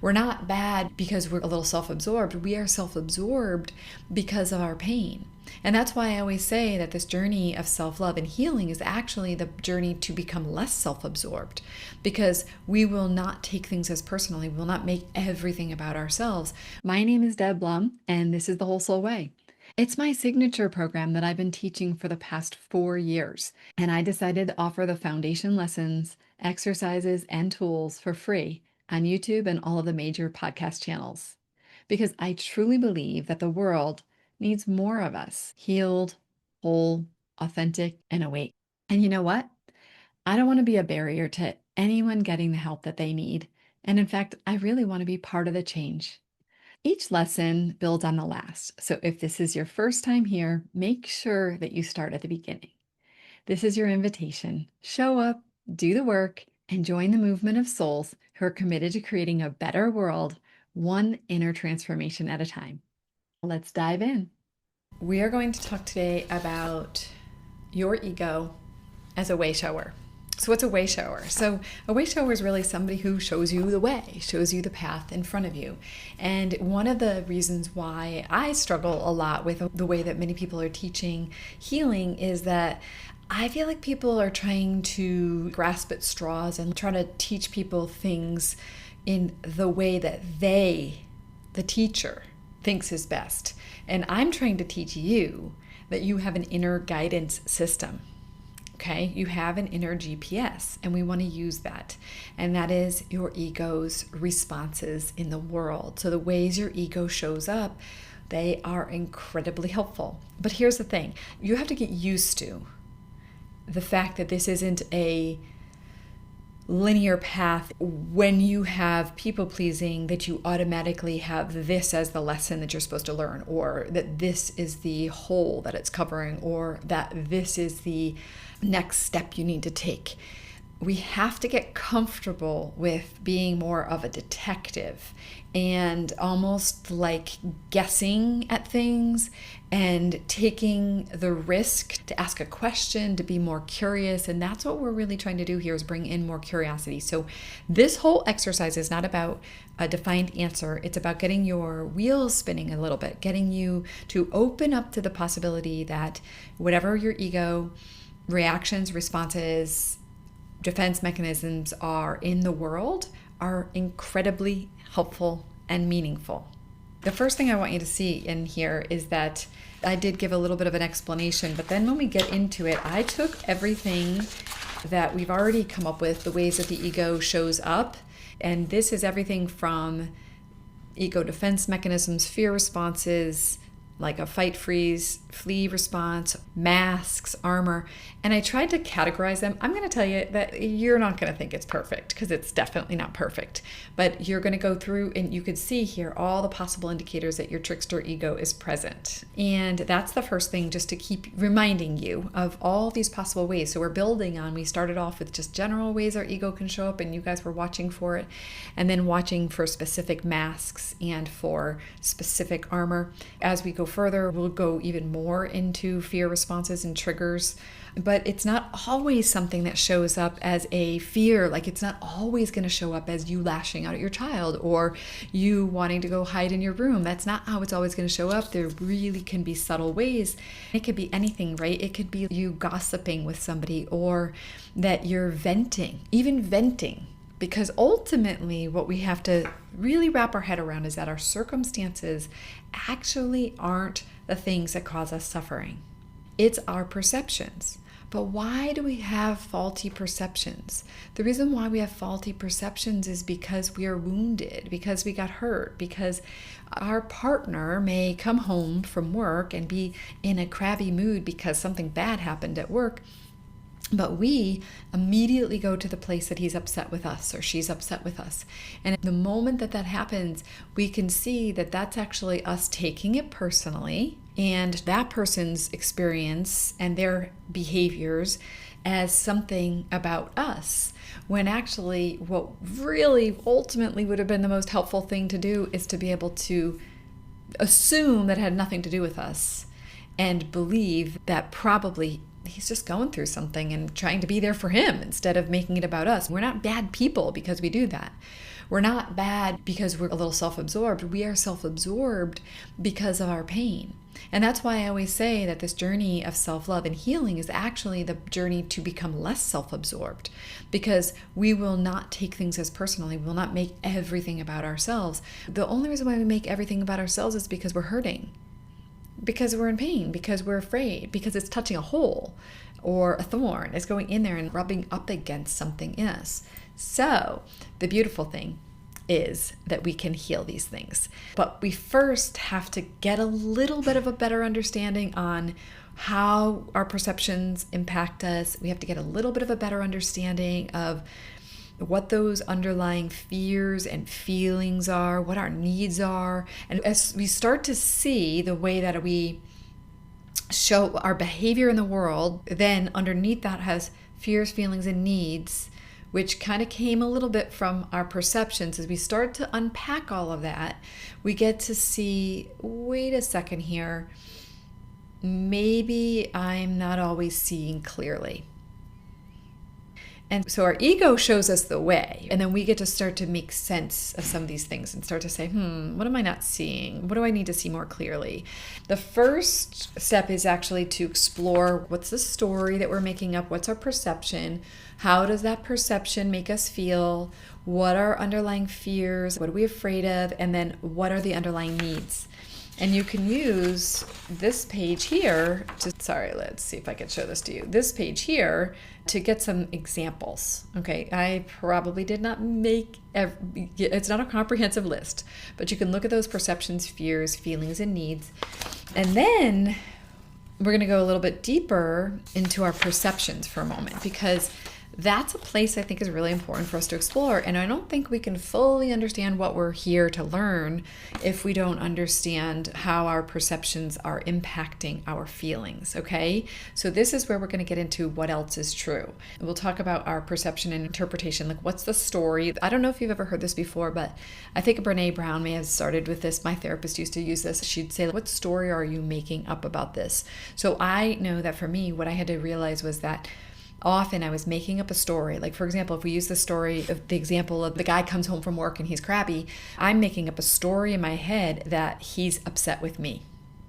We're not bad because we're a little self-absorbed. We are self-absorbed because of our pain. And that's why I always say that this journey of self-love and healing is actually the journey to become less self-absorbed, because we will not take things as personally. We will not make everything about ourselves. My name is Deb Blum, and this is The Whole Soul Way. It's my signature program that I've been teaching for the past 4 years, and I decided to offer the foundation lessons, exercises, and tools for free on YouTube and all of the major podcast channels, because I truly believe that the world needs more of us, healed, whole, authentic, and awake. And you know what? I don't want to be a barrier to anyone getting the help that they need. And in fact, I really want to be part of the change. Each lesson builds on the last. So if this is your first time here, make sure that you start at the beginning. This is your invitation. Show up, do the work, and join the movement of souls who are committed to creating a better world, one inner transformation at a time. Let's dive in. We are going to talk today about your ego as a way shower. So what's a way shower? So a way shower is really somebody who shows you the way, shows you the path in front of you. And one of the reasons why I struggle a lot with the way that many people are teaching healing is that I feel like people are trying to grasp at straws and try to teach people things in the way that they, the teacher, thinks is best. And I'm trying to teach you that you have an inner guidance system. Okay, you have an inner GPS, and we want to use that. And that is your ego's responses in the world. So the ways your ego shows up, they are incredibly helpful. But here's the thing, you have to get used to the fact that this isn't a linear path. When you have people pleasing, that you automatically have this as the lesson that you're supposed to learn, or that this is the whole that it's covering, or that this is the next step you need to take. We have to get comfortable with being more of a detective and almost like guessing at things and taking the risk to ask a question, to be more curious. And that's what we're really trying to do here, is bring in more curiosity. So this whole exercise is not about a defined answer. It's about getting your wheels spinning a little bit, getting you to open up to the possibility that whatever your ego reactions, responses, defense mechanisms are in the world are incredibly helpful and meaningful. The first thing I want you to see in here is that I did give a little bit of an explanation, but then when we get into it, I took everything that we've already come up with, the ways that the ego shows up, and this is everything from ego defense mechanisms, fear responses, like a fight, freeze, flee response, masks, armor, and I tried to categorize them. I'm going to tell you that you're not going to think it's perfect, because it's definitely not perfect, but you're going to go through and you could see here all the possible indicators that your trickster ego is present. And that's the first thing, just to keep reminding you of all these possible ways. So we're building on, we started off with just general ways our ego can show up, and you guys were watching for it, and then watching for specific masks and for specific armor. As we go further, we'll go even more into fear responses and triggers, but it's not always something that shows up as a fear. Like, it's not always going to show up as you lashing out at your child or you wanting to go hide in your room. That's not how it's always going to show up. There really can be subtle ways. It could be anything, right? It could be you gossiping with somebody, or that you're venting, even venting. Because ultimately, what we have to really wrap our head around is that our circumstances actually aren't the things that cause us suffering. It's our perceptions. But why do we have faulty perceptions? The reason why we have faulty perceptions is because we are wounded, because we got hurt, because our partner may come home from work and be in a crabby mood because something bad happened at work. But we immediately go to the place that he's upset with us or she's upset with us. And the moment that that happens, we can see that that's actually us taking it personally, and that person's experience and their behaviors as something about us, when actually what really ultimately would have been the most helpful thing to do is to be able to assume that it had nothing to do with us and believe that probably he's just going through something and trying to be there for him instead of making it about us. We're not bad people because we do that. We're not bad because we're a little self-absorbed. We are self-absorbed because of our pain. And that's why I always say that this journey of self-love and healing is actually the journey to become less self-absorbed, because we will not take things as personally. We will not make everything about ourselves. The only reason why we make everything about ourselves is because we're hurting, because we're in pain, because we're afraid, because it's touching a hole or a thorn. It's going in there and rubbing up against something in us. So the beautiful thing is that we can heal these things. But we first have to get a little bit of a better understanding on how our perceptions impact us. We have to get a little bit of a better understanding of what those underlying fears and feelings are, what our needs are. And as we start to see the way that we show our behavior in the world, then underneath that has fears, feelings, and needs, which kind of came a little bit from our perceptions. As we start to unpack all of that, we get to see, wait a second here, maybe I'm not always seeing clearly. And so our ego shows us the way, and then we get to start to make sense of some of these things and start to say, what am I not seeing? What do I need to see more clearly? The first step is actually to explore what's the story that we're making up, what's our perception, how does that perception make us feel, what are underlying fears, what are we afraid of, and then what are the underlying needs. And you can use this page here let's see if I can show this to you. This page here to get some examples. Okay, I probably did not make, it's not a comprehensive list, but you can look at those perceptions, fears, feelings, and needs. And then we're going to go a little bit deeper into our perceptions for a moment, because that's a place I think is really important for us to explore. And I don't think we can fully understand what we're here to learn if we don't understand how our perceptions are impacting our feelings, okay? So this is where we're going to get into what else is true. We'll talk about our perception and interpretation, like what's the story? I don't know if you've ever heard this before, but I think Brene Brown may have started with this. My therapist used to use this. She'd say, what story are you making up about this? So I know that for me, what I had to realize was that often I was making up a story. Like, for example, if we use the example of the guy comes home from work and he's crabby, I'm making up a story in my head that he's upset with me.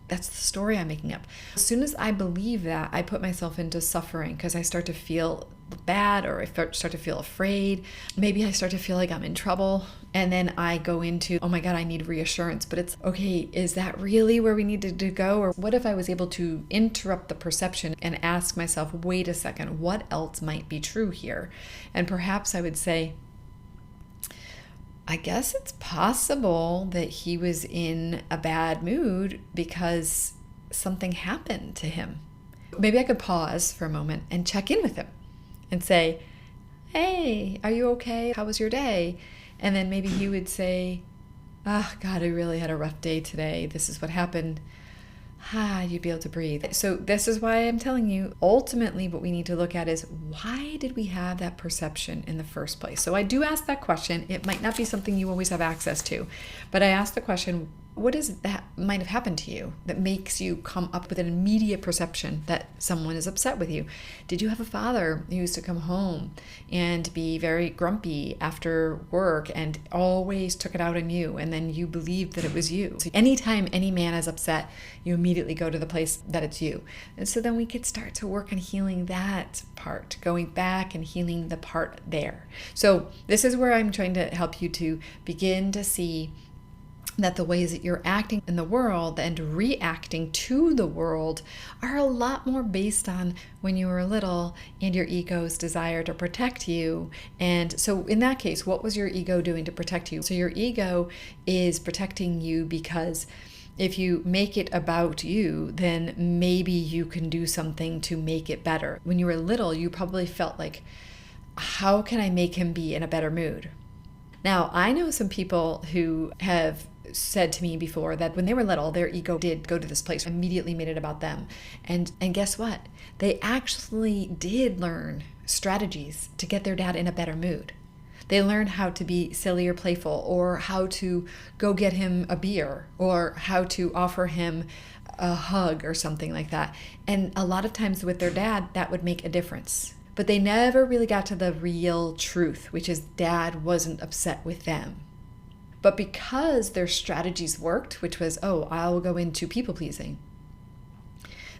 That's the story I'm making up. As soon as I believe that, I put myself into suffering because I start to feel bad, or I start to feel afraid. Maybe I start to feel like I'm in trouble. And then I go into, oh my God, I need reassurance. But it's, okay, is that really where we needed to go? Or what if I was able to interrupt the perception and ask myself, wait a second, what else might be true here? And perhaps I would say, I guess it's possible that he was in a bad mood because something happened to him. Maybe I could pause for a moment and check in with him and say, hey, are you okay? How was your day? And then maybe he would say, oh God, I really had a rough day today. This is what happened. You'd be able to breathe. So this is why I'm telling you, ultimately what we need to look at is, why did we have that perception in the first place? So I do ask that question. It might not be something you always have access to, but I ask the question, what is that might have happened to you that makes you come up with an immediate perception that someone is upset with you? Did you have a father who used to come home and be very grumpy after work and always took it out on you, and then you believed that it was you? So anytime any man is upset, you immediately go to the place that it's you. And so then we could start to work on healing that part, going back and healing the part there. So this is where I'm trying to help you to begin to see that the ways that you're acting in the world and reacting to the world are a lot more based on when you were little and your ego's desire to protect you. And so in that case, what was your ego doing to protect you? So your ego is protecting you because if you make it about you, then maybe you can do something to make it better. When you were little, you probably felt like, how can I make him be in a better mood? Now, I know some people who have said to me before that when they were little, their ego did go to this place, immediately made it about them. And guess what? They actually did learn strategies to get their dad in a better mood. They learned how to be silly or playful, or how to go get him a beer, or how to offer him a hug or something like that. And a lot of times with their dad, that would make a difference. But they never really got to the real truth, which is dad wasn't upset with them. But because their strategies worked, which was, oh, I'll go into people pleasing.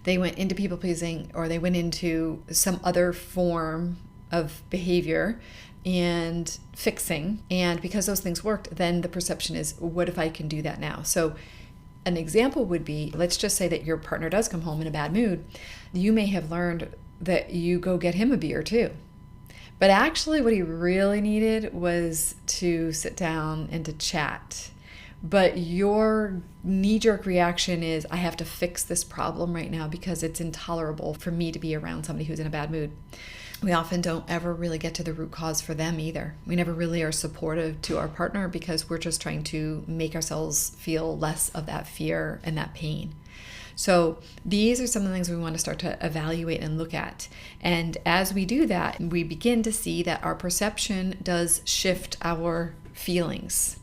They went into people pleasing, or they went into some other form of behavior and fixing. And because those things worked, then the perception is, what if I can do that now? So an example would be, let's just say that your partner does come home in a bad mood. You may have learned that you go get him a beer too. But actually what he really needed was to sit down and to chat. But your knee-jerk reaction is, I have to fix this problem right now because it's intolerable for me to be around somebody who's in a bad mood. We often don't ever really get to the root cause for them either. We never really are supportive to our partner because we're just trying to make ourselves feel less of that fear and that pain. So these are some of the things we want to start to evaluate and look at. And as we do that, we begin to see that our perception does shift our feelings.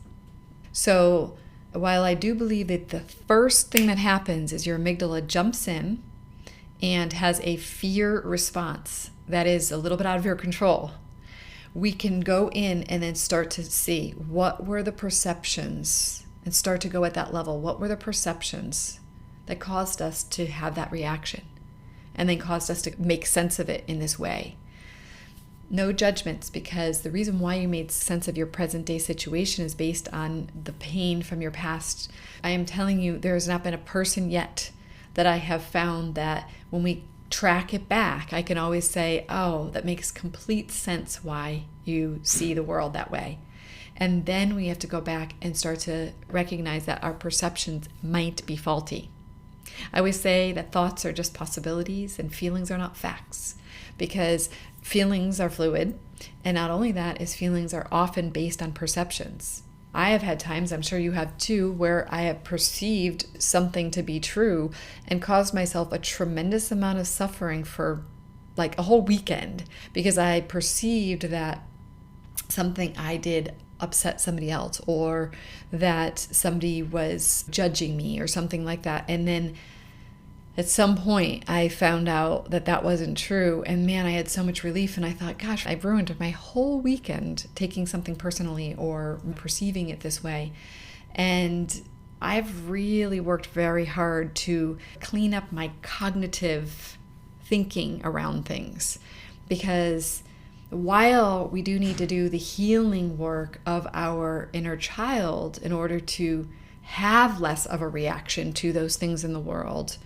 So while I do believe that the first thing that happens is your amygdala jumps in and has a fear response that is a little bit out of your control, we can go in and then start to see what were the perceptions and start to go at that level. What were the perceptions that caused us to have that reaction and then caused us to make sense of it in this way? No judgments, because the reason why you made sense of your present day situation is based on the pain from your past. I am telling you, there has not been a person yet that I have found that when we track it back, I can always say, oh, that makes complete sense why you see the world that way. And then we have to go back and start to recognize that our perceptions might be faulty. I always say that thoughts are just possibilities and feelings are not facts, because feelings are fluid. And not only that, is feelings are often based on perceptions. I have had times, I'm sure you have too, where I have perceived something to be true and caused myself a tremendous amount of suffering for like a whole weekend because I perceived that something I did upset somebody else, or that somebody was judging me or something like that. And then at some point I found out that that wasn't true, and man, I had so much relief, and I thought, gosh, I've ruined my whole weekend taking something personally or perceiving it this way. And I've really worked very hard to clean up my cognitive thinking around things, because while we do need to do the healing work of our inner child in order to have less of a reaction to those things in the world,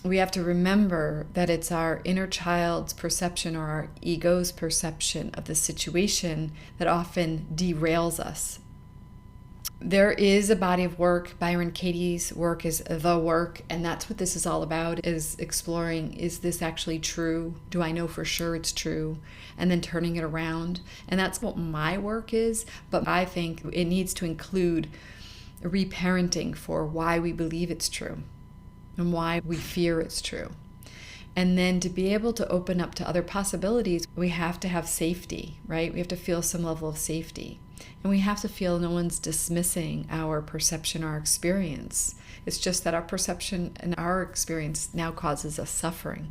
we have to remember that it's our inner child's perception or our ego's perception of the situation that often derails us. There is a body of work. Byron Katie's work is the work, and that's what this is all about, is exploring, is this actually true? Do I know for sure it's true? And then turning it around. And that's what my work is, but I think it needs to include reparenting for why we believe it's true and why we fear it's true. And then to be able to open up to other possibilities, we have to have safety, right? We have to feel some level of safety. And we have to feel no one's dismissing our perception, our experience. It's just that our perception and our experience now causes us suffering.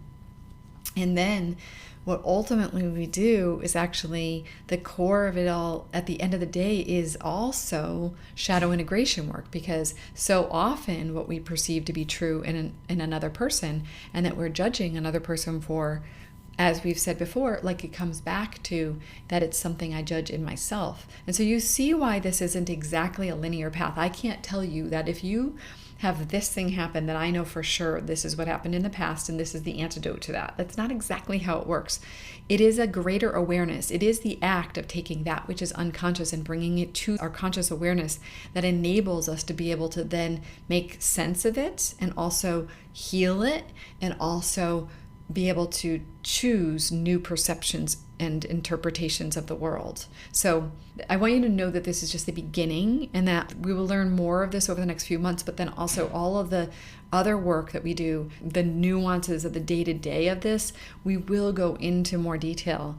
And then what ultimately we do is actually the core of it all at the end of the day is also shadow integration work, because so often what we perceive to be true in another person, and that we're judging another person for, as we've said before, like it comes back to that it's something I judge in myself. And so you see why this isn't exactly a linear path. I can't tell you that if you have this thing happen, that I know for sure this is what happened in the past and this is the antidote to that. That's not exactly how it works. It is a greater awareness. It is the act of taking that which is unconscious and bringing it to our conscious awareness that enables us to be able to then make sense of it and also heal it, and also be able to choose new perceptions and interpretations of the world. So I want you to know that this is just the beginning, and that we will learn more of this over the next few months, but then also all of the other work that we do, the nuances of the day-to-day of this, we will go into more detail,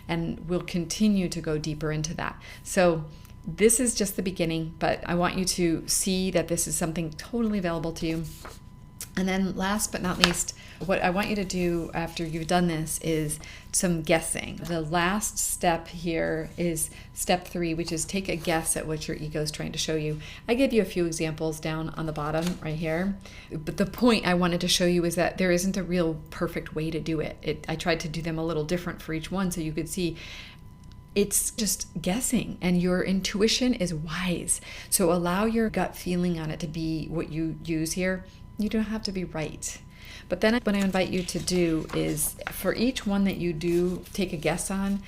and we'll continue to go deeper into that. So this is just the beginning, but I want you to see that this is something totally available to you. And then last but not least, what I want you to do after you've done this is some guessing. The last step here is step 3, which is take a guess at what your ego is trying to show you. I gave you a few examples down on the bottom right here. But the point I wanted to show you is that there isn't a real perfect way to do it. I tried to do them a little different for each one so you could see it's just guessing, and your intuition is wise. So allow your gut feeling on it to be what you use here. You don't have to be right. But then what I invite you to do is, for each one that you do take a guess on,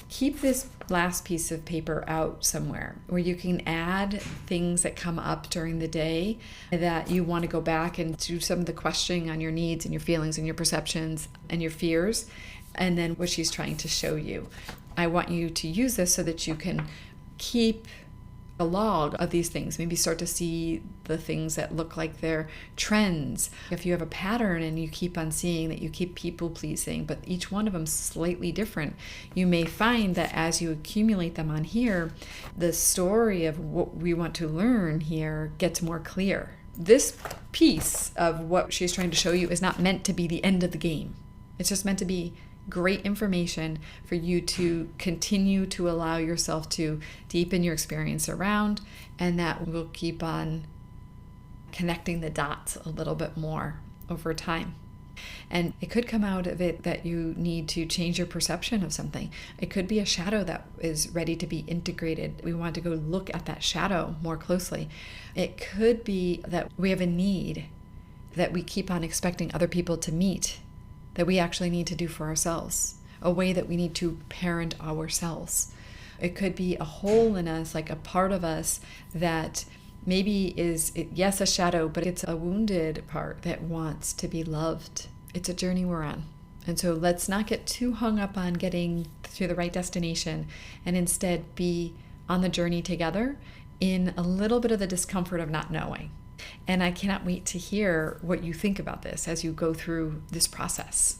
keep this last piece of paper out somewhere where you can add things that come up during the day that you want to go back and do some of the questioning on your needs and your feelings and your perceptions and your fears, and then what she's trying to show you. I want you to use this so that you can keep a log of these things. Maybe start to see the things that look like they're trends. If you have a pattern and you keep on seeing that you keep people pleasing, but each one of them slightly different, you may find that as you accumulate them on here, the story of what we want to learn here gets more clear. This piece of what she's trying to show you is not meant to be the end of the game. It's just meant to be great information for you to continue to allow yourself to deepen your experience around, and that will keep on connecting the dots a little bit more over time. And it could come out of it that you need to change your perception of something. It could be a shadow that is ready to be integrated. We want to go look at that shadow more closely. It could be that we have a need that we keep on expecting other people to meet, that we actually need to do for ourselves, a way that we need to parent ourselves. It could be a hole in us, like a part of us that maybe is, yes, a shadow, but it's a wounded part that wants to be loved. It's a journey we're on. And so let's not get too hung up on getting to the right destination, and instead be on the journey together in a little bit of the discomfort of not knowing. And I cannot wait to hear what you think about this as you go through this process.